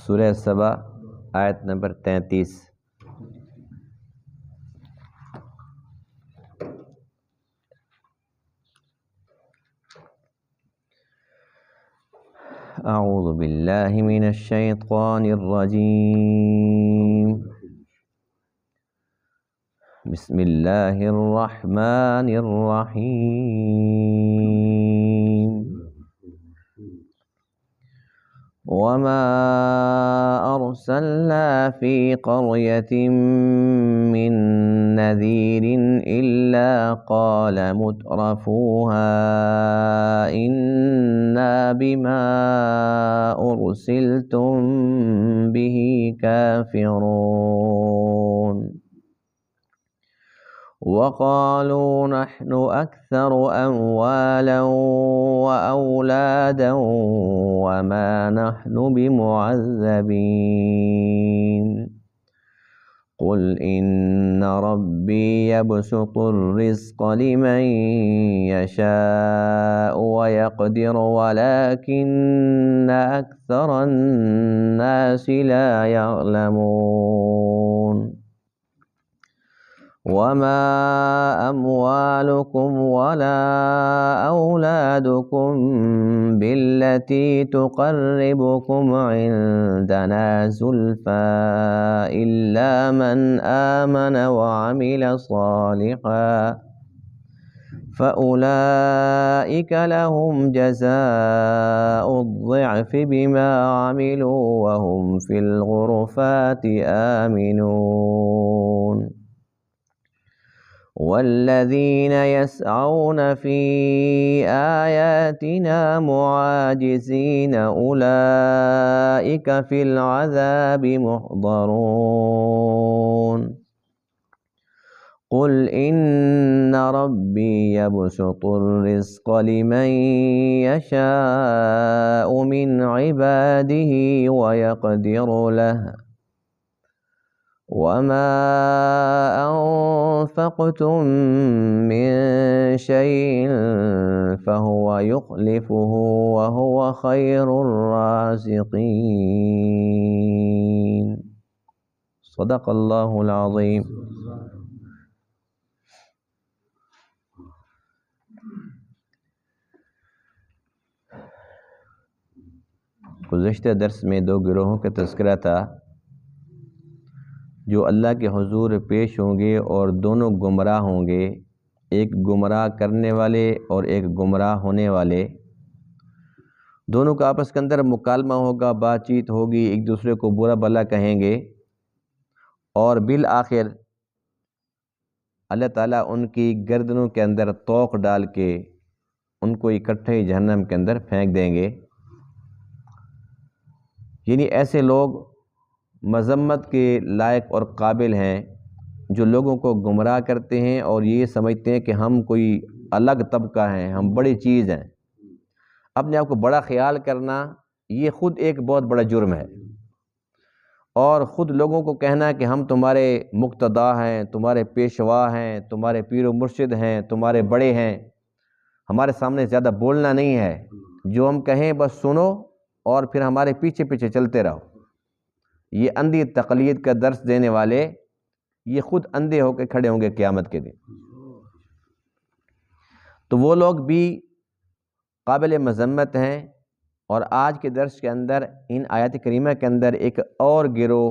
سورہ سبا آیت نمبر 33۔ اعوذ باللہ من الشیطان الرجیم، بسم اللہ الرحمن الرحیم۔ وما أرسلنا في قرية من نذير إلا قال مترفوها إنا بما أرسلتم به كافرون وقالوا نحن أكثر أموالا وأولادا وما نحن بمعذبين قل إن ربي يبسط الرزق لمن يشاء ويقدر ولكن أكثر الناس لا يعلمون وما أموالكم ولا أولادكم بالتي تقربكم عندنا زلفى إلا من آمن وعمل صالحا فأولئك لهم جزاء الضعف بما عملوا وهم في الغرفات آمنون والذين يسعون في آياتنا معاجزين أولئك في العذاب محضرون قل إن ربي يبسط الرزق لمن يشاء من عباده ويقدر له وما أنفقتم من شيء فهو يخلفه وهو خير الرازقين صدق اللہ العظیم۔ گزشتہ درس میں دو گروہوں کا تذکرہ تھا جو اللہ کے حضور پیش ہوں گے اور دونوں گمراہ ہوں گے، ایک گمراہ کرنے والے اور ایک گمراہ ہونے والے۔ دونوں کا آپس کے اندر مکالمہ ہوگا، بات چیت ہوگی، ایک دوسرے کو برا بھلا کہیں گے، اور بالآخر اللہ تعالیٰ ان کی گردنوں کے اندر طوق ڈال کے ان کو اکٹھے جہنم کے اندر پھینک دیں گے۔ یعنی ایسے لوگ مذمت کے لائق اور قابل ہیں جو لوگوں کو گمراہ کرتے ہیں اور یہ سمجھتے ہیں کہ ہم کوئی الگ طبقہ ہیں، ہم بڑی چیز ہیں۔ اپنے آپ کو بڑا خیال کرنا یہ خود ایک بہت بڑا جرم ہے، اور خود لوگوں کو کہنا کہ ہم تمہارے مقتدا ہیں، تمہارے پیشوا ہیں، تمہارے پیر و مرشد ہیں، تمہارے بڑے ہیں، ہمارے سامنے زیادہ بولنا نہیں ہے، جو ہم کہیں بس سنو اور پھر ہمارے پیچھے پیچھے چلتے رہو۔ یہ اندھی تقلید کا درس دینے والے یہ خود اندھے ہو کے کھڑے ہوں گے قیامت کے دن۔ تو وہ لوگ بھی قابل مذمت ہیں، اور آج کے درس کے اندر ان آیات کریمہ کے اندر ایک اور گروہ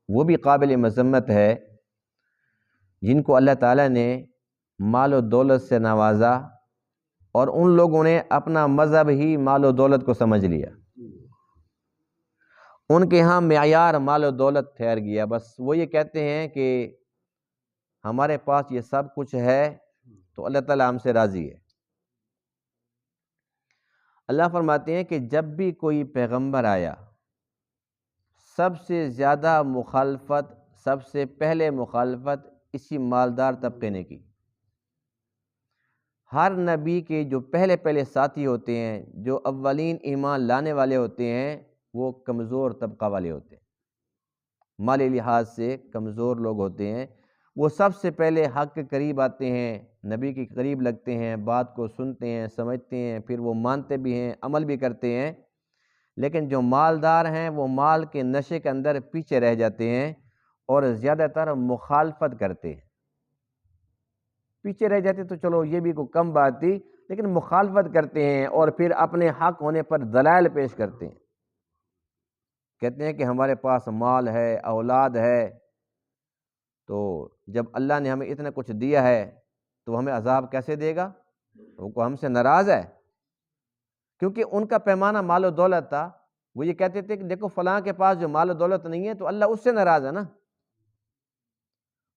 وہ بھی قابل مذمت ہے، جن کو اللہ تعالیٰ نے مال و دولت سے نوازا، اور ان لوگوں نے اپنا مذہب ہی مال و دولت کو سمجھ لیا۔ ان کے ہاں معیار مال و دولت ٹھہر گیا، بس وہ یہ کہتے ہیں کہ ہمارے پاس یہ سب کچھ ہے تو اللہ تعالیٰ ہم سے راضی ہے۔ اللہ فرماتے ہیں کہ جب بھی کوئی پیغمبر آیا، سب سے زیادہ مخالفت، سب سے پہلے مخالفت اسی مالدار طبقے نے کی۔ ہر نبی کے جو پہلے ساتھی ہوتے ہیں، جو اولین ایمان لانے والے ہوتے ہیں، وہ کمزور طبقہ والے ہوتے ہیں، مالی لحاظ سے کمزور لوگ ہوتے ہیں۔ وہ سب سے پہلے حق کے قریب آتے ہیں، نبی کے قریب لگتے ہیں، بات کو سنتے ہیں، سمجھتے ہیں، پھر وہ مانتے بھی ہیں، عمل بھی کرتے ہیں۔ لیکن جو مالدار ہیں وہ مال کے نشے کے اندر پیچھے رہ جاتے ہیں اور زیادہ تر مخالفت کرتے ہیں۔ پیچھے رہ جاتے تو چلو یہ بھی کوئی کم بات تھی، لیکن مخالفت کرتے ہیں اور پھر اپنے حق ہونے پر دلائل پیش کرتے ہیں، کہتے ہیں کہ ہمارے پاس مال ہے، اولاد ہے، تو جب اللہ نے ہمیں اتنا کچھ دیا ہے تو ہمیں عذاب کیسے دے گا؟ وہ ہم سے ناراض ہے، کیونکہ ان کا پیمانہ مال و دولت تھا۔ وہ یہ کہتے تھے کہ دیکھو فلاں کے پاس جو مال و دولت نہیں ہے تو اللہ اس سے ناراض ہے نا۔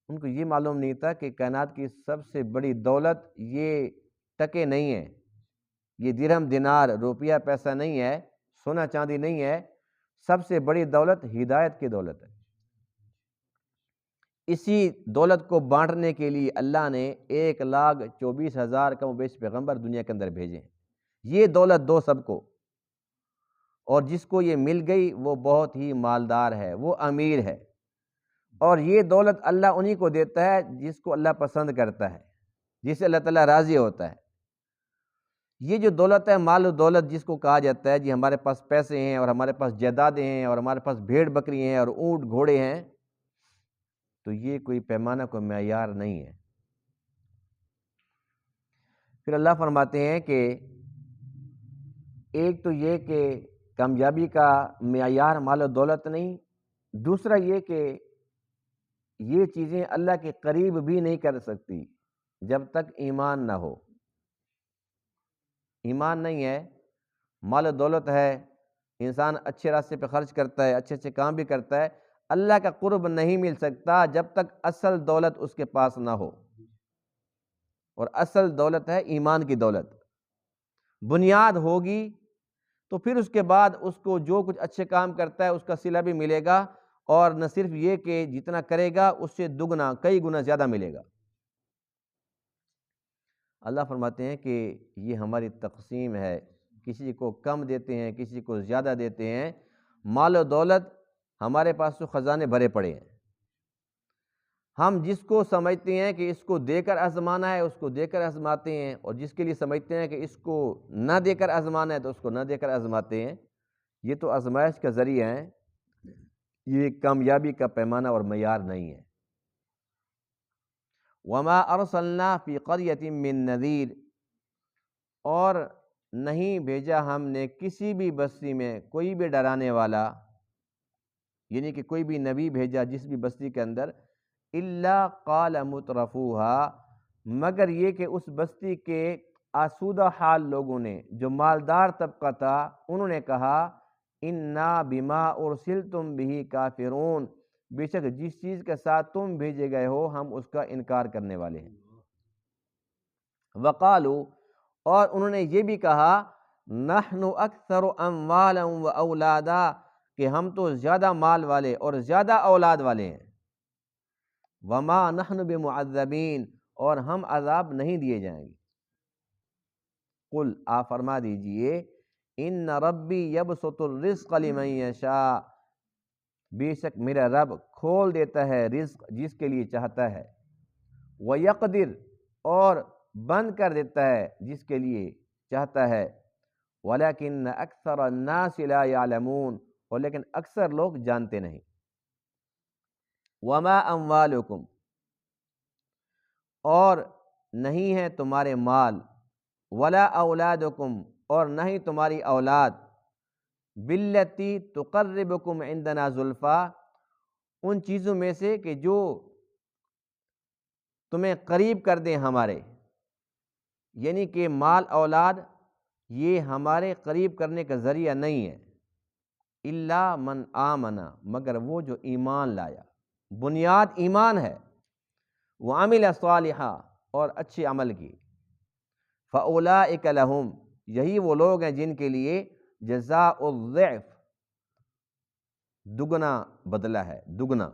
ان کو یہ معلوم نہیں تھا کہ کائنات کی سب سے بڑی دولت یہ ٹکے نہیں ہے، یہ درہم دینار روپیہ پیسہ نہیں ہے، سونا چاندی نہیں ہے، سب سے بڑی دولت ہدایت کی دولت ہے۔ اسی دولت کو بانٹنے کے لیے اللہ نے 1,24,000 کم و بیش پیغمبر دنیا کے اندر بھیجے ہیں۔ یہ دولت دو سب کو، اور جس کو یہ مل گئی وہ بہت ہی مالدار ہے، وہ امیر ہے، اور یہ دولت اللہ انہی کو دیتا ہے جس کو اللہ پسند کرتا ہے، جس سے اللہ تعالیٰ راضی ہوتا ہے۔ یہ جو دولت ہے، مال و دولت جس کو کہا جاتا ہے، جی ہمارے پاس پیسے ہیں اور ہمارے پاس جائیدادیں ہیں اور ہمارے پاس بھیڑ بکری ہیں اور اونٹ گھوڑے ہیں، تو یہ کوئی پیمانہ کوئی معیار نہیں ہے۔ پھر اللہ فرماتے ہیں کہ ایک تو یہ کہ کامیابی کا معیار مال و دولت نہیں، دوسرا یہ کہ یہ چیزیں اللہ کے قریب بھی نہیں کر سکتی جب تک ایمان نہ ہو۔ ایمان نہیں ہے، مال و دولت ہے، انسان اچھے راستے پہ خرچ کرتا ہے، اچھے اچھے کام بھی کرتا ہے، اللہ کا قرب نہیں مل سکتا جب تک اصل دولت اس کے پاس نہ ہو، اور اصل دولت ہے ایمان کی دولت۔ بنیاد ہوگی تو پھر اس کے بعد اس کو جو کچھ اچھے کام کرتا ہے اس کا صلہ بھی ملے گا، اور نہ صرف یہ کہ جتنا کرے گا اس سے دگنا کئی گنا زیادہ ملے گا۔ اللہ فرماتے ہیں کہ یہ ہماری تقسیم ہے، کسی کو کم دیتے ہیں، کسی کو زیادہ دیتے ہیں۔ مال و دولت ہمارے پاس تو خزانے بھرے پڑے ہیں، ہم جس کو سمجھتے ہیں کہ اس کو دے کر آزمانا ہے اس کو دے کر آزماتے ہیں، اور جس کے لیے سمجھتے ہیں کہ اس کو نہ دے کر آزمانا ہے تو اس کو نہ دے کر آزماتے ہیں۔ یہ تو آزمائش کا ذریعہ ہے، یہ کامیابی کا پیمانہ اور معیار نہیں ہے۔ وما ارسلنا فی قریۃ من نذیر، اور نہیں بھیجا ہم نے کسی بھی بستی میں کوئی بھی ڈرانے والا، یعنی کہ کوئی بھی نبی بھیجا جس بھی بستی کے اندر، الا قال مترفوها، مگر یہ کہ اس بستی کے آسودہ حال لوگوں نے، جو مالدار طبقہ تھا، انہوں نے کہا انا بما ارسلتم به کافرون، بے شک جس چیز کے ساتھ تم بھیجے گئے ہو ہم اس کا انکار کرنے والے ہیں۔ وقالوا، اور انہوں نے یہ بھی کہا نحن اکثر اموالا و اولادا، کہ ہم تو زیادہ مال والے اور زیادہ اولاد والے ہیں۔ وما نحن بمعذبین، اور ہم عذاب نہیں دیے جائیں گے۔ قل، آپ فرما دیجئے ان ربی یبسط الرزق لمن یشاء، بے شک میرا رب کھول دیتا ہے رزق جس کے لیے چاہتا ہے، وَيَقْدِرُ، اور بند کر دیتا ہے جس کے لیے چاہتا ہے، وَلَكِنَّ أَكْثَرَ النَّاسِ لَا يَعْلَمُونَ، اور لیکن اکثر لوگ جانتے نہیں۔ وَمَا أَمْوَالُكُمْ، اور نہیں ہے تمہارے مال، وَلَا أَوْلَادُكُمْ، اور نہیں تمہاری اولاد، بِالَّتِي تُقَرِّبُكُمْ عِنْدَنَا زُلْفَىٰ، ان چیزوں میں سے کہ جو تمہیں قریب کر دیں ہمارے، یعنی کہ مال اولاد یہ ہمارے قریب کرنے کا ذریعہ نہیں ہے، الا من آمن، مگر وہ جو ایمان لایا، بنیاد ایمان ہے، وعمل صالحا، اور اچھے عمل کی، فاولئک لہم، یہی وہ لوگ ہیں جن کے لیے جزاء الضعف، دگنا بدلہ ہے، دگنا،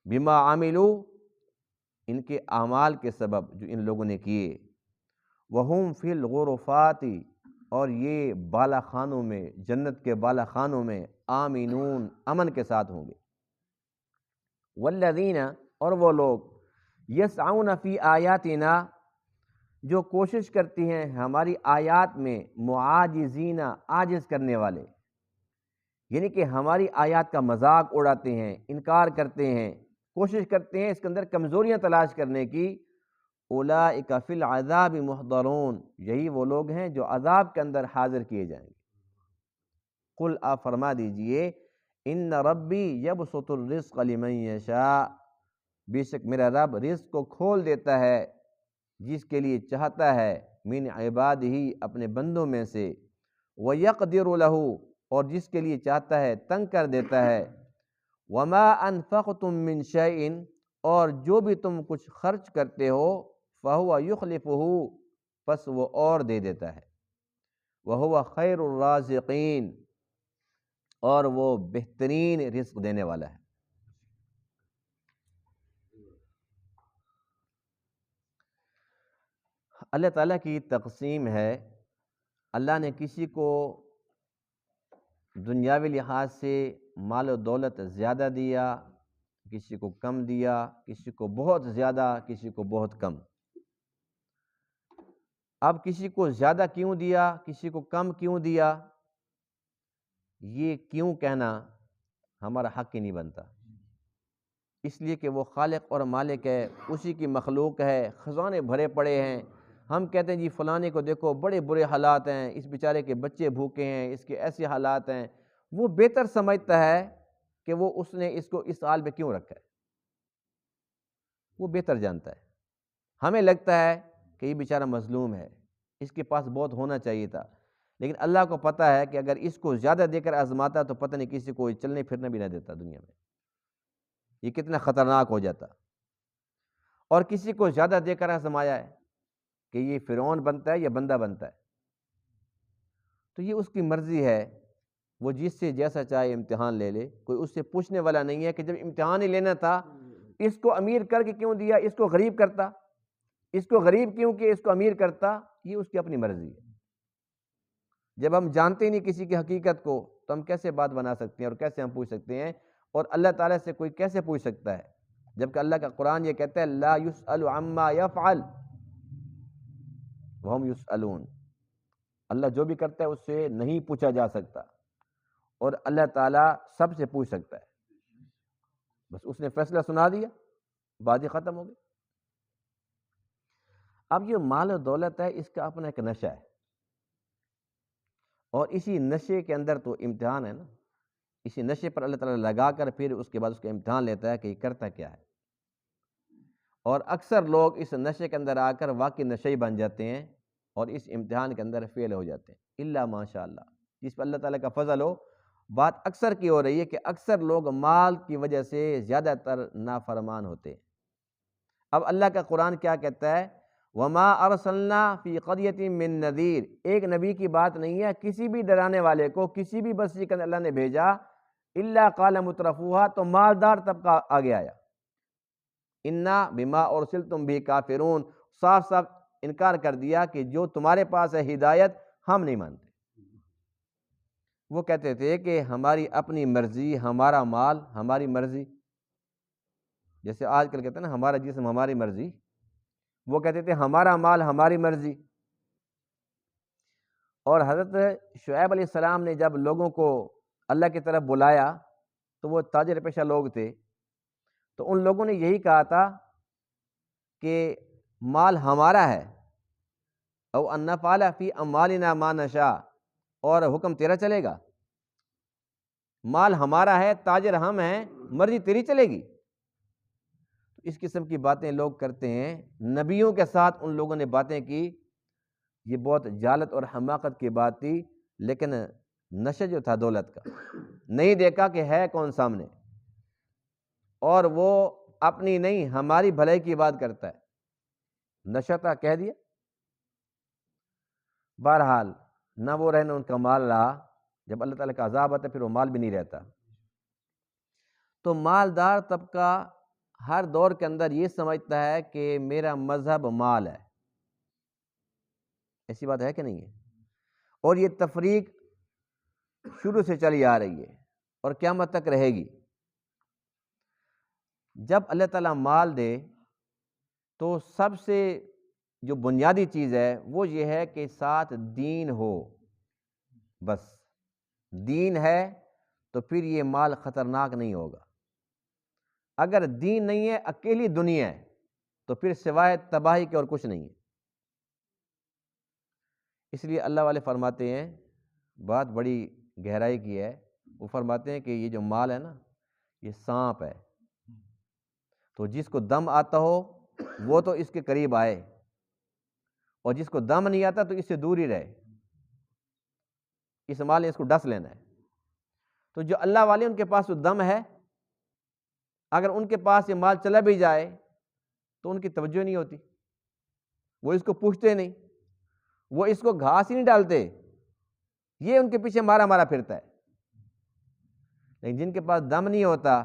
بما عملوا، ان کے اعمال کے سبب جو ان لوگوں نے کیے، وہم فی الغرفات، اور یہ بالا خانوں میں، جنت کے بالا خانوں میں، آمنون، امن کے ساتھ ہوں گے، والذین، اور وہ لوگ، یسعون فی آیاتنا، جو کوشش کرتی ہیں ہماری آیات میں معاجزین، عاجز کرنے والے، یعنی کہ ہماری آیات کا مذاق اڑاتے ہیں، انکار کرتے ہیں، کوشش کرتے ہیں اس کے اندر کمزوریاں تلاش کرنے کی، اولئک فی العذاب محضرون، یہی وہ لوگ ہیں جو عذاب کے اندر حاضر کیے جائیں گے۔ قل آپ فرما دیجئے ان ربی یبسط الرزق لمن یشاء، بے شک میرا رب رزق کو کھول دیتا ہے جس کے لیے چاہتا ہے، من عبادہ، اپنے بندوں میں سے، وَيَقْدِرُ لَهُ، اور جس کے لیے چاہتا ہے تنگ کر دیتا ہے، وَمَا أَنفَقْتُم مِّن شَيْءٍ، اور جو بھی تم کچھ خرچ کرتے ہو، فَهُوَ يُخْلِفُهُ، پس وہ اور دے دیتا ہے، وَهُوَ خَيْرُ الرَّازِقِينَ، اور وہ بہترین رزق دینے والا ہے۔ اللہ تعالیٰ کی تقسیم ہے، اللہ نے کسی کو دنیاوی لحاظ سے مال و دولت زیادہ دیا، کسی کو کم دیا، کسی کو بہت زیادہ، کسی کو بہت کم۔ اب کسی کو زیادہ کیوں دیا، کسی کو کم کیوں دیا، یہ کیوں کہنا ہمارا حق ہی نہیں بنتا، اس لیے کہ وہ خالق اور مالک ہے، اسی کی مخلوق ہے، خزانے بھرے پڑے ہیں۔ ہم کہتے ہیں جی فلانے کو دیکھو بڑے برے حالات ہیں، اس بیچارے کے بچے بھوکے ہیں، اس کے ایسے حالات ہیں، وہ بہتر سمجھتا ہے کہ وہ اس نے اس کو اس حال پہ کیوں رکھا ہے، وہ بہتر جانتا ہے۔ ہمیں لگتا ہے کہ یہ بیچارہ مظلوم ہے، اس کے پاس بہت ہونا چاہیے تھا، لیکن اللہ کو پتہ ہے کہ اگر اس کو زیادہ دے کر آزماتا تو پتہ نہیں کسی کو چلنے پھرنے بھی نہ دیتا دنیا میں، یہ کتنا خطرناک ہو جاتا۔ اور کسی کو زیادہ دے کر آزمایا ہے کہ یہ فرعون بنتا ہے یا بندہ بنتا ہے، تو یہ اس کی مرضی ہے، وہ جس سے جیسا چاہے امتحان لے لے، کوئی اس سے پوچھنے والا نہیں ہے کہ جب امتحان ہی لینا تھا اس کو امیر کر کے کیوں دیا، اس کو غریب کرتا، اس کو غریب کیوں کہ اس کو امیر کرتا، یہ اس کی اپنی مرضی ہے۔ جب ہم جانتے ہی نہیں کسی کی حقیقت کو تو ہم کیسے بات بنا سکتے ہیں اور کیسے ہم پوچھ سکتے ہیں، اور اللہ تعالیٰ سے کوئی کیسے پوچھ سکتا ہے جبکہ اللہ کا قرآن یہ کہتا ہے لا يسأل عما يفعل وهم يسألون، اللہ جو بھی کرتا ہے اس سے نہیں پوچھا جا سکتا، اور اللہ تعالیٰ سب سے پوچھ سکتا ہے، بس اس نے فیصلہ سنا دیا، بات ہی ختم ہو گئی۔ اب یہ مال و دولت ہے، اس کا اپنا ایک نشہ ہے، اور اسی نشے کے اندر تو امتحان ہے نا، اسی نشے پر اللہ تعالیٰ لگا کر پھر اس کے بعد اس کا امتحان لیتا ہے کہ یہ کرتا کیا ہے، اور اکثر لوگ اس نشے کے اندر آ کر واقعی نشئی بن جاتے ہیں اور اس امتحان کے اندر فیل ہو جاتے ہیں، الا ماشاء اللہ، جس پر اللہ تعالیٰ کا فضل ہو۔ بات اکثر کی ہو رہی ہے کہ اکثر لوگ مال کی وجہ سے زیادہ تر نافرمان ہوتے ہیں۔ اب اللہ کا قرآن کیا کہتا ہے، وما ارسلنا فی قریۃ من نذیر، ایک نبی کی بات نہیں ہے، کسی بھی ڈرانے والے کو کسی بھی بستی کے اندر اللہ نے بھیجا، الا قال مترفوہا، تو مالدار طبقہ آگے آیا، انا بما ارسلتم بھی کافرون، صاف صاف انکار کر دیا کہ جو تمہارے پاس ہے ہدایت ہم نہیں مانتے۔ وہ کہتے تھے کہ ہماری اپنی مرضی، ہمارا مال ہماری مرضی، جیسے آج کل کہتے ہیں نا ہمارا جسم ہماری مرضی، وہ کہتے تھے ہمارا مال ہماری مرضی۔ اور حضرت شعیب علیہ السلام نے جب لوگوں کو اللہ کی طرف بلایا تو وہ تاجر پیشہ لوگ تھے، تو ان لوگوں نے یہی کہا تھا کہ مال ہمارا ہے، او ان نفعل فی اموالنا ما نشاء، اور حکم تیرا چلے گا، مال ہمارا ہے، تاجر ہم ہیں، مرضی تیری چلے گی۔ اس قسم کی باتیں لوگ کرتے ہیں، نبیوں کے ساتھ ان لوگوں نے باتیں کی، یہ بہت جہالت اور حماقت کی بات تھی، لیکن نشہ جو تھا دولت کا، نہیں دیکھا کہ ہے کون سامنے، اور وہ اپنی نہیں ہماری بھلائی کی بات کرتا ہے، نشہ تھا کہہ دیا۔ بہرحال نہ وہ رہے نہ ان کا مال رہا، جب اللہ تعالیٰ کا عذاب آتا ہے پھر وہ مال بھی نہیں رہتا۔ تو مالدار طبقہ ہر دور کے اندر یہ سمجھتا ہے کہ میرا مذہب مال ہے، ایسی بات ہے کہ نہیں ہے؟ اور یہ تفریق شروع سے چلی آ رہی ہے اور قیامت تک رہے گی۔ جب اللہ تعالیٰ مال دے تو سب سے جو بنیادی چیز ہے وہ یہ ہے کہ ساتھ دین ہو، بس دین ہے تو پھر یہ مال خطرناک نہیں ہوگا۔ اگر دین نہیں ہے، اکیلی دنیا ہے، تو پھر سوائے تباہی کے اور کچھ نہیں ہے۔ اس لیے اللہ والے فرماتے ہیں، بات بڑی گہرائی کی ہے، وہ فرماتے ہیں کہ یہ جو مال ہے نا، یہ سانپ ہے، تو جس کو دم آتا ہو وہ تو اس کے قریب آئے، اور جس کو دم نہیں آتا تو اس سے دور ہی رہے۔ اس مال نے اس کو ڈس لینا ہے۔ تو جو اللہ والے ان کے پاس وہ دم ہے، اگر ان کے پاس یہ مال چلا بھی جائے تو ان کی توجہ نہیں ہوتی، وہ اس کو پوچھتے نہیں، وہ اس کو گھاس ہی نہیں ڈالتے، یہ ان کے پیچھے مارا مارا پھرتا ہے۔ لیکن جن کے پاس دم نہیں ہوتا،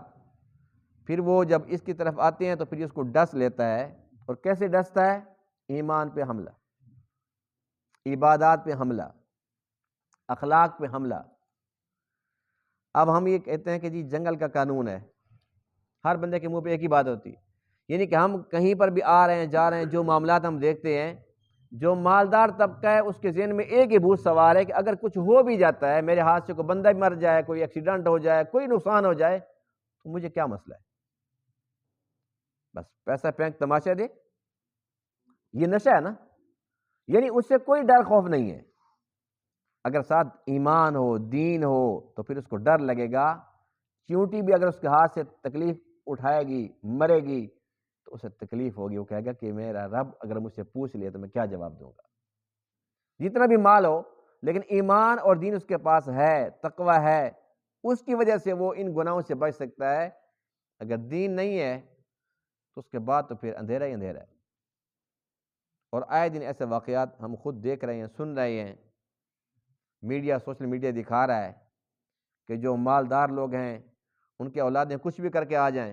پھر وہ جب اس کی طرف آتے ہیں تو پھر اس کو ڈس لیتا ہے۔ اور کیسے ڈستا ہے؟ ایمان پہ حملہ، عبادات پہ حملہ، اخلاق پہ حملہ۔ اب ہم یہ کہتے ہیں کہ جی جنگل کا قانون ہے، ہر بندے کے منہ پہ ایک ہی بات ہوتی ہے، یعنی کہ ہم کہیں پر بھی آ رہے ہیں جا رہے ہیں، جو معاملات ہم دیکھتے ہیں، جو مالدار طبقہ ہے اس کے ذہن میں ایک ہی بھوت سوار ہے کہ اگر کچھ ہو بھی جاتا ہے، میرے ہاتھ سے کوئی بندہ بھی مر جائے، کوئی ایکسیڈنٹ ہو جائے، کوئی نقصان ہو جائے، تو مجھے کیا مسئلہ ہے، بس پیسہ پھینک تماشا دے۔ یہ نشہ ہے نا، یعنی اس سے کوئی ڈر خوف نہیں ہے۔ اگر ساتھ ایمان ہو، دین ہو، تو پھر اس کو ڈر لگے گا، چیونٹی بھی اگر اس کے ہاتھ سے تکلیف اٹھائے گی، مرے گی، تو اسے تکلیف ہوگی، وہ کہے گا کہ میرا رب اگر مجھ سے پوچھ لیا تو میں کیا جواب دوں گا۔ جتنا بھی مال ہو، لیکن ایمان اور دین اس کے پاس ہے، تقوی ہے، اس کی وجہ سے وہ ان گناہوں سے بچ سکتا ہے۔ اگر دین نہیں ہے تو اس کے بعد تو پھر اندھیرا ہی اندھیرا ہے۔ اور آئے دن ایسے واقعات ہم خود دیکھ رہے ہیں، سن رہے ہیں، میڈیا، سوشل میڈیا دکھا رہا ہے کہ جو مالدار لوگ ہیں ان کے اولادیں کچھ بھی کر کے آ جائیں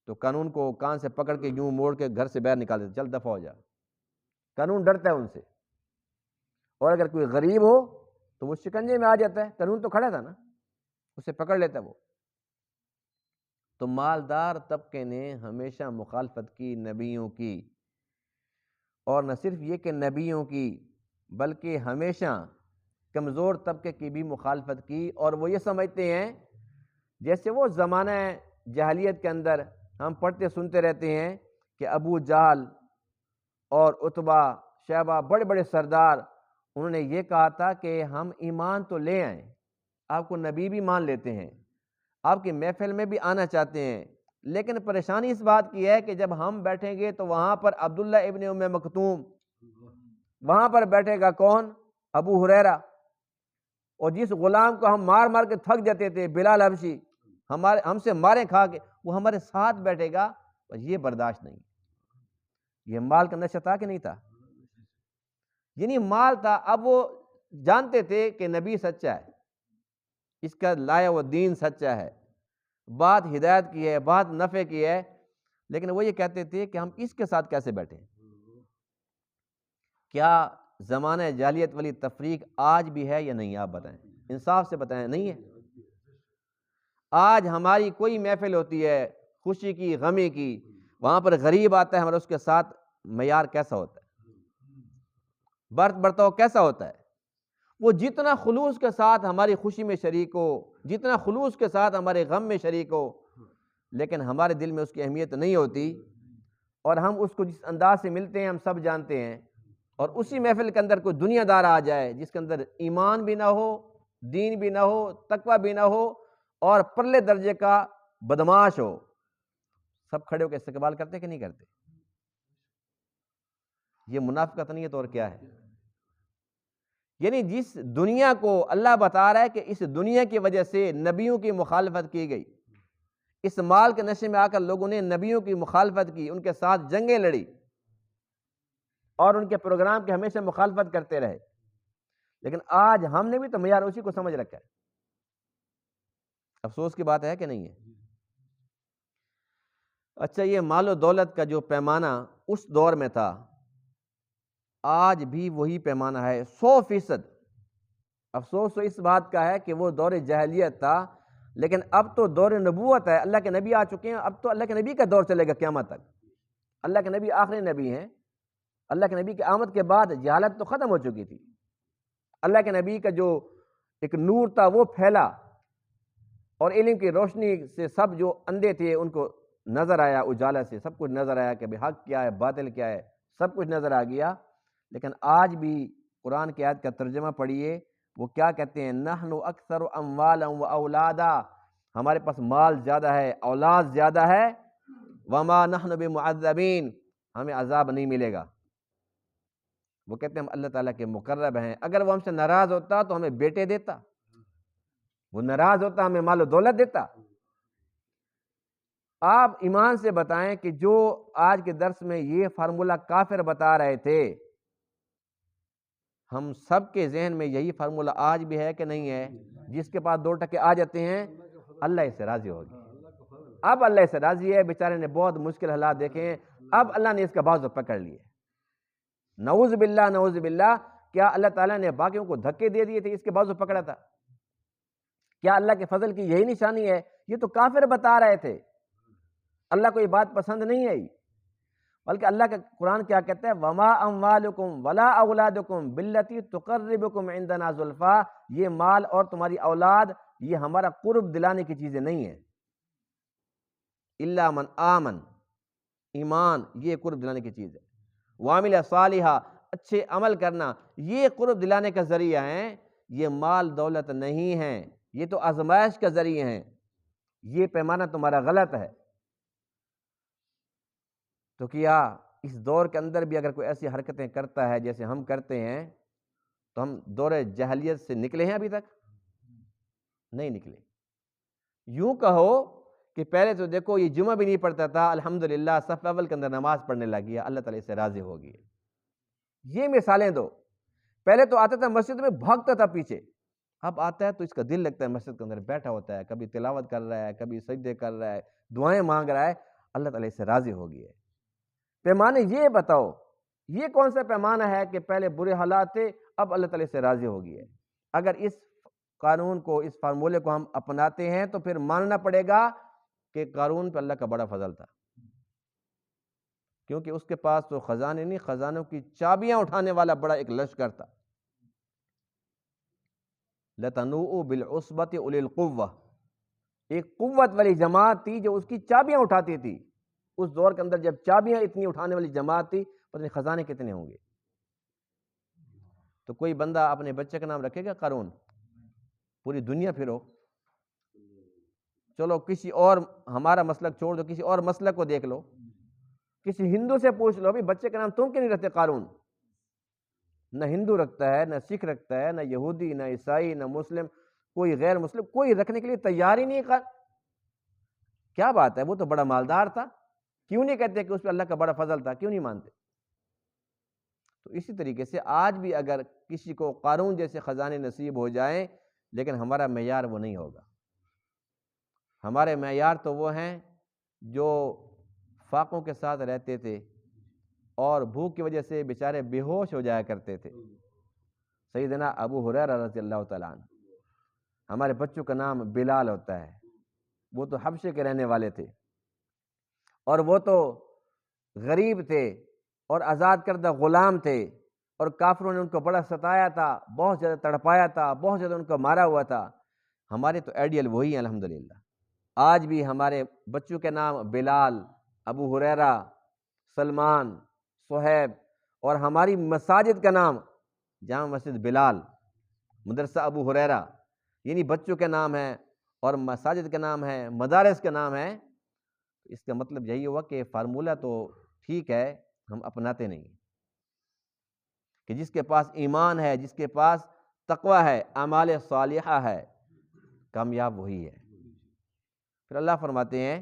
تو قانون کو کان سے پکڑ کے یوں موڑ کے گھر سے باہر نکال دیتے، چل دفع ہو جا۔ قانون ڈرتا ہے ان سے، اور اگر کوئی غریب ہو تو وہ شکنجے میں آ جاتا ہے، قانون تو کھڑا تھا نا، اسے پکڑ لیتا ہے وہ۔ تو مالدار طبقے نے ہمیشہ مخالفت کی نبیوں کی، اور نہ صرف یہ کہ نبیوں کی، بلکہ ہمیشہ کمزور طبقے کی بھی مخالفت کی۔ اور وہ یہ سمجھتے ہیں، جیسے وہ زمانہ جاہلیت کے اندر ہم پڑھتے سنتے رہتے ہیں کہ ابو جہل اور عتبہ، شیبہ، بڑے بڑے سردار، انہوں نے یہ کہا تھا کہ ہم ایمان تو لے آئیں، آپ کو نبی بھی مان لیتے ہیں، آپ کی محفل میں بھی آنا چاہتے ہیں، لیکن پریشانی اس بات کی ہے کہ جب ہم بیٹھیں گے تو وہاں پر عبداللہ ابن ام مکتوم، وہاں پر بیٹھے گا کون؟ ابو ہریرہ، اور جس غلام کو ہم مار مار کے تھک جاتے تھے، بلال حبشی، ہم سے مارے کھا کے، وہ ہمارے ساتھ بیٹھے گا، اور یہ برداشت نہیں۔ یہ مال کا نشہ تھا کہ نہیں تھا؟ یعنی مال تھا۔ اب وہ جانتے تھے کہ نبی سچا ہے، اس کا لایا وہ دین سچا ہے، بات ہدایت کی ہے، بات نفع کی ہے، لیکن وہ یہ کہتے تھے کہ ہم اس کے ساتھ کیسے بیٹھیں؟ کیا زمانہ جاہلیت والی تفریق آج بھی ہے یا نہیں؟ آپ بتائیں، انصاف سے بتائیں۔ نہیں ہے۔ آج ہماری کوئی محفل ہوتی ہے، خوشی کی، غمی کی، وہاں پر غریب آتا ہے، ہمارا اس کے ساتھ معیار کیسا ہوتا ہے؟ برتاؤ کیسا ہوتا ہے؟ وہ جتنا خلوص کے ساتھ ہماری خوشی میں شریک ہو، جتنا خلوص کے ساتھ ہمارے غم میں شریک ہو، لیکن ہمارے دل میں اس کی اہمیت نہیں ہوتی، اور ہم اس کو جس انداز سے ملتے ہیں ہم سب جانتے ہیں۔ اور اسی محفل کے اندر کوئی دنیا دار آ جائے جس کے اندر ایمان بھی نہ ہو، دین بھی نہ ہو، تقوی بھی نہ ہو، اور پرلے درجے کا بدماش ہو، سب کھڑے ہو کے استقبال کرتے کہ نہیں کرتے؟ یہ منافقت نہیں ہے تو اور کیا ہے؟ یعنی جس دنیا کو اللہ بتا رہا ہے کہ اس دنیا کی وجہ سے نبیوں کی مخالفت کی گئی، اس مال کے نشے میں آ کر لوگوں نے نبیوں کی مخالفت کی، ان کے ساتھ جنگیں لڑی، اور ان کے پروگرام کی ہمیشہ مخالفت کرتے رہے، لیکن آج ہم نے بھی تو معیار اسی کو سمجھ رکھا ہے۔ افسوس کی بات ہے کہ نہیں ہے؟ اچھا، یہ مال و دولت کا جو پیمانہ اس دور میں تھا، آج بھی وہی پیمانہ ہے 100%۔ افسوس تو اس بات کا ہے کہ وہ دور جاہلیت تھا، لیکن اب تو دور نبوت ہے، اللہ کے نبی آ چکے ہیں، اب تو اللہ کے نبی کا دور چلے گا قیامت تک۔ اللہ کے نبی آخری نبی ہیں، اللہ کے نبی کی آمد کے بعد جہالت تو ختم ہو چکی تھی، اللہ کے نبی کا جو ایک نور تھا وہ پھیلا، اور علم کی روشنی سے سب جو اندھے تھے ان کو نظر آیا، اجالا سے سب کچھ نظر آیا کہ حق کیا ہے باطل کیا ہے، سب کچھ نظر آ گیا۔ لیکن آج بھی قرآن کی آیت کا ترجمہ پڑھیے، وہ کیا کہتے ہیں، نحن اکثر اموالا و اولادا، ہمارے پاس مال زیادہ ہے، اولاد زیادہ ہے، وما نحن بمعذبین، ہمیں عذاب نہیں ملے گا۔ وہ کہتے ہیں ہم اللہ تعالیٰ کے مقرب ہیں، اگر وہ ہم سے ناراض ہوتا تو ہمیں بیٹے دیتا، وہ ناراض ہوتا ہمیں مال و دولت دیتا۔ آپ ایمان سے بتائیں کہ جو آج کے درس میں یہ فارمولہ کافر بتا رہے تھے، ہم سب کے ذہن میں یہی فارمولہ آج بھی ہے کہ نہیں ہے؟ جس کے پاس 2 ٹکے آ جاتے ہیں اللہ اس سے راضی ہوگی۔ اب اللہ اس سے راضی ہے، بیچارے نے بہت مشکل حالات دیکھے ہیں، اب اللہ نے اس کا بازو پکڑ لیے۔ نعوذ باللہ نعوذ باللہ، کیا اللہ تعالیٰ نے باقیوں کو دھکے دے دیے تھے، اس کے بازو پکڑا تھا؟ کیا اللہ کے فضل کی یہی نشانی ہے؟ یہ تو کافر بتا رہے تھے، اللہ کو یہ بات پسند نہیں آئی، بلکہ اللہ کا قرآن کیا کہتا ہے، وما اموالکم ولا اولادکم باللتی تقربکم عندنا زلفا، یہ مال اور تمہاری اولاد یہ ہمارا قرب دلانے کی چیزیں نہیں ہیں، الا من آمن، ایمان یہ قرب دلانے کی چیز ہے، وعمل صالحا، اچھے عمل کرنا یہ قرب دلانے کا ذریعہ ہیں، یہ مال دولت نہیں ہے، یہ تو آزمائش کا ذریعہ ہیں، یہ پیمانہ تمہارا غلط ہے۔ تو کیا اس دور کے اندر بھی اگر کوئی ایسی حرکتیں کرتا ہے جیسے ہم کرتے ہیں تو ہم دور جاہلیت سے نکلے ہیں؟ ابھی تک نہیں نکلے۔ یوں کہو کہ پہلے تو دیکھو یہ جمعہ بھی نہیں پڑھتا تھا، الحمدللہ صف اول کے اندر نماز پڑھنے لگ گیا، اللہ تعالیٰ اس سے راضی ہو گیا۔ یہ مثالیں دو، پہلے تو آتا تھا مسجد میں بھاگتا تھا پیچھے، اب آتا ہے تو اس کا دل لگتا ہے مسجد کے اندر بیٹھا ہوتا ہے، کبھی تلاوت کر رہا ہے، کبھی سجدے کر رہا ہے، دعائیں مانگ رہا ہے، اللہ تعالیٰ اس سے راضی ہو گیا۔ پیمانے یہ بتاؤ، یہ کون سا پیمانہ ہے کہ پہلے برے حالات تھے اب اللہ تعالیٰ سے راضی ہو گیا ہے؟ اگر اس قانون کو، اس فارمولے کو ہم اپناتے ہیں تو پھر ماننا پڑے گا کہ قارون پہ اللہ کا بڑا فضل تھا، کیونکہ اس کے پاس تو خزانے نہیں، خزانوں کی چابیاں اٹھانے والا بڑا ایک لشکر تھا۔ لَتَنُوءُ بِالْعُصْبَةِ أُولِي الْقُوَّةِ، ایک قوت والی جماعت تھی جو اس کی چابیاں اٹھاتی تھی۔ اس دور کے اندر جب چابیاں اتنی اٹھانے والی جماعت تھی، پتہ نہیں خزانے کتنے ہوں گے۔ تو کوئی بندہ اپنے بچے کا نام رکھے گا قارون؟ پوری دنیا پھرو، چلو کسی اور، ہمارا مسلک چھوڑ دو، کسی اور مسلک کو دیکھ لو، کسی ہندو سے پوچھ لو بھی بچے کا نام تم کیوں نہیں رکھتے قارون؟ نہ ہندو رکھتا ہے، نہ سکھ رکھتا ہے، نہ یہودی، نہ عیسائی، نہ مسلم، کوئی غیر مسلم کوئی رکھنے کے لیے تیار ہی نہیں۔ کیا بات ہے، وہ تو بڑا مالدار تھا، کیوں نہیں کہتے کہ اس پہ اللہ کا بڑا فضل تھا؟ کیوں نہیں مانتے؟ تو اسی طریقے سے آج بھی اگر کسی کو قارون جیسے خزانے نصیب ہو جائیں، لیکن ہمارا معیار وہ نہیں ہوگا۔ ہمارے معیار تو وہ ہیں جو فاقوں کے ساتھ رہتے تھے اور بھوک کی وجہ سے بیچارے بے ہوش ہو جایا کرتے تھے۔ سیدنا ابو ہریرہ رضی اللہ تعالیٰ عنہ، ہمارے بچوں کا نام بلال ہوتا ہے، وہ تو حبشے کے رہنے والے تھے، اور وہ تو غریب تھے اور آزاد کردہ غلام تھے، اور کافروں نے ان کو بڑا ستایا تھا، بہت زیادہ تڑپایا تھا، بہت زیادہ ان کو مارا ہوا تھا۔ ہمارے تو آئیڈیل وہی ہیں الحمدللہ۔ آج بھی ہمارے بچوں کے نام بلال، ابو ہریرہ، سلمان، صہیب، اور ہماری مساجد کا نام جامع مسجد بلال، مدرسہ ابو ہریرہ، یعنی بچوں کے نام ہیں، اور مساجد کا نام ہے، مدارس کا نام ہے۔ اس کا مطلب یہی ہوا کہ فارمولہ تو ٹھیک ہے، ہم اپناتے نہیں، کہ جس کے پاس ایمان ہے، جس کے پاس تقوی ہے، اعمال صالحہ ہے، کامیاب وہی ہے۔ پھر اللہ فرماتے ہیں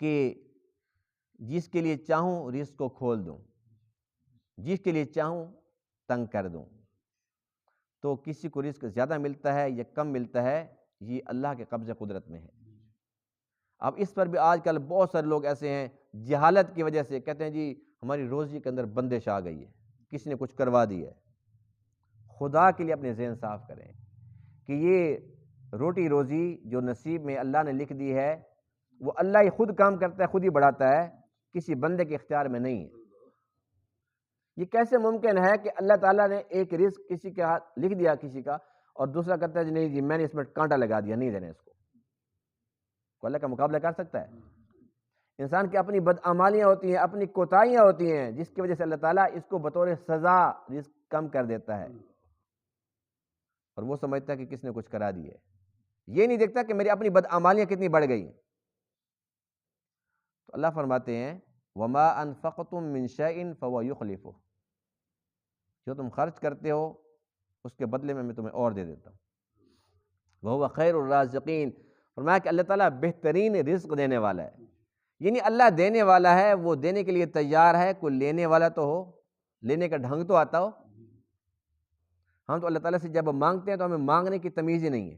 کہ جس کے لیے چاہوں رزق کو کھول دوں، جس کے لیے چاہوں تنگ کر دوں۔ تو کسی کو رزق زیادہ ملتا ہے یا کم ملتا ہے، یہ اللہ کے قبضہ قدرت میں ہے۔ اب اس پر بھی آج کل بہت سارے لوگ ایسے ہیں، جہالت کی وجہ سے کہتے ہیں جی ہماری روزی کے اندر بندش آ گئی ہے، کسی نے کچھ کروا دی ہے۔ خدا کے لیے اپنے ذہن صاف کریں کہ یہ روٹی روزی جو نصیب میں اللہ نے لکھ دی ہے، وہ اللہ ہی خود کام کرتا ہے، خود ہی بڑھاتا ہے، کسی بندے کے اختیار میں نہیں ہے۔ یہ کیسے ممکن ہے کہ اللہ تعالیٰ نے ایک رزق کسی کے ہاتھ لکھ دیا کسی کا اور دوسرا کہتا ہے جی نہیں جی میں نے اس میں کانٹا لگا دیا, نہیں دینا اس کو اللہ کا مقابلہ کر سکتا ہے؟ انسان کی اپنی بدعمالیاں ہوتی ہیں, اپنی کوتاہیاں ہوتی ہیں, جس کی وجہ سے اللہ تعالیٰ اس کو بطور سزا رزق کم کر دیتا ہے, اور وہ سمجھتا ہے کہ کس نے کچھ کرا دی ہے, یہ نہیں دیکھتا کہ میری اپنی بدعمالیاں کتنی بڑھ گئی. تو اللہ فرماتے ہیں وما انفقتم من شیء فهو یخلفہ, جو تم خرچ کرتے ہو اس کے بدلے میں تمہیں اور دے دیتا ہوں. وہو خیر الرازقین, فرمایا کہ اللہ تعالیٰ بہترین رزق دینے والا ہے, یعنی اللہ دینے والا ہے, وہ دینے کے لیے تیار ہے, کوئی لینے والا تو ہو, لینے کا ڈھنگ تو آتا ہو. ہم تو اللہ تعالیٰ سے جب مانگتے ہیں تو ہمیں مانگنے کی تمیز ہی نہیں ہے.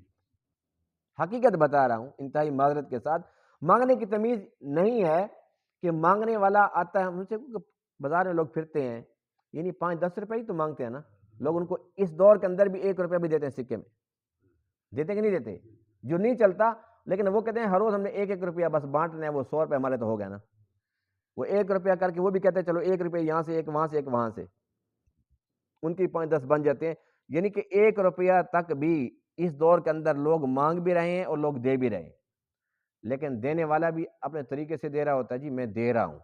حقیقت بتا رہا ہوں انتہائی معذرت کے ساتھ, مانگنے کی تمیز نہیں ہے کہ مانگنے والا آتا ہے. مجھ سے بازار میں لوگ پھرتے ہیں, یعنی 5-10 روپے ہی تو مانگتے ہیں نا لوگ, ان کو اس دور کے اندر بھی 1 روپیہ بھی دیتے ہیں سکے میں, دیتے کہ نہیں دیتے؟ جو نہیں چلتا, لیکن وہ کہتے ہیں ہر روز ہم نے 1-1 روپیہ بس بانٹنا ہے, وہ 100 روپے ہمارے تو ہو گیا نا. وہ 1 روپیہ کر کے وہ بھی کہتے ہیں چلو 1 روپیہ یہاں سے, 1 وہاں سے, 1 وہاں سے, ان کی 5-10 بن جاتے ہیں. یعنی کہ 1 روپیہ تک بھی اس دور کے اندر لوگ مانگ بھی رہے ہیں اور لوگ دے بھی رہے ہیں, لیکن دینے والا بھی اپنے طریقے سے دے رہا ہوتا ہے, جی میں دے رہا ہوں,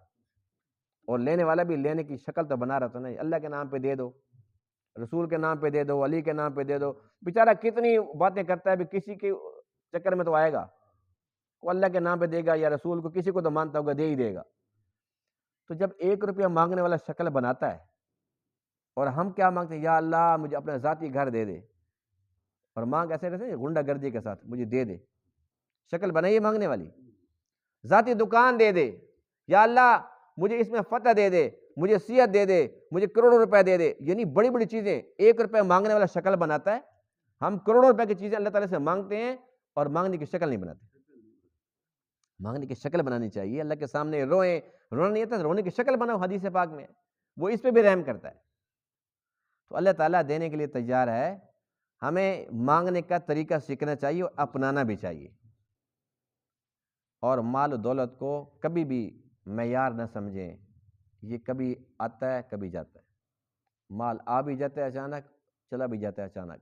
اور لینے والا بھی لینے کی شکل تو بنا رہا تھا نا, اللہ کے نام پہ دے دو, رسول کے نام پہ دے دو, علی کے نام پہ دے دو. بیچارہ کتنی باتیں کرتا ہے, بھی کسی کے چکر میں تو آئے گا, وہ اللہ کے نام پہ دے گا یا رسول کو, کسی کو تو مانتا ہوگا, دے ہی دے گا. تو جب 1 روپیہ مانگنے والا شکل بناتا ہے, اور ہم کیا مانگتے ہیں, یا اللہ مجھے اپنا ذاتی گھر دے دے, اور مانگ ایسے رہتے غنڈہ گردی کے ساتھ, مجھے دے دے, شکل بنائیے مانگنے والی. ذاتی دکان دے دے, یا اللہ مجھے اس میں فتح دے دے, مجھے صحت دے دے, مجھے کروڑوں روپے دے دے, یعنی بڑی بڑی چیزیں 1 روپے مانگنے والا شکل بناتا ہے. ہم کروڑوں روپے کی چیزیں اللہ تعالیٰ سے مانگتے ہیں اور مانگنے کی شکل نہیں بناتے. مانگنے کی شکل بنانی چاہیے, اللہ کے سامنے روئیں, رونا نہیں آتا, رونے کی شکل بناؤ, حدیث پاک میں وہ اس پہ بھی رحم کرتا ہے. تو اللہ تعالیٰ دینے کے لیے تیار ہے, ہمیں مانگنے کا طریقہ سیکھنا چاہیے اور اپنانا بھی چاہیے. اور مال و دولت کو کبھی بھی معیار نہ سمجھیں, یہ کبھی آتا ہے کبھی جاتا ہے. مال آ بھی جاتا ہے اچانک, چلا بھی جاتا ہے اچانک.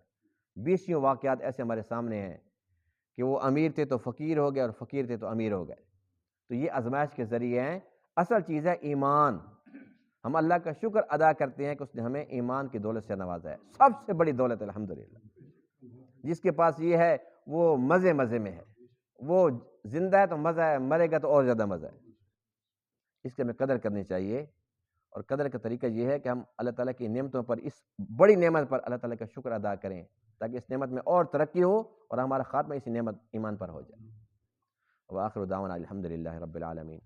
20 واقعات ایسے ہمارے سامنے ہیں کہ وہ امیر تھے تو فقیر ہو گئے, اور فقیر تھے تو امیر ہو گئے. تو یہ آزمائش کے ذریعے ہیں. اصل چیز ہے ایمان. ہم اللہ کا شکر ادا کرتے ہیں کہ اس نے ہمیں ایمان کی دولت سے نوازا ہے, سب سے بڑی دولت الحمدللہ. جس کے پاس یہ ہے وہ مزے مزے میں ہے, وہ زندہ ہے تو مزہ ہے, مرے گا تو اور زیادہ مزہ ہے. اس کی ہمیں قدر کرنی چاہیے, اور قدر کا طریقہ یہ ہے کہ ہم اللہ تعالیٰ کی نعمتوں پر, اس بڑی نعمت پر اللہ تعالیٰ کا شکر ادا کریں, تاکہ اس نعمت میں اور ترقی ہو اور ہمارا خاتمہ اسی نعمت ایمان پر ہو جائے. وآخر دعوانا الحمدللہ رب العالمین.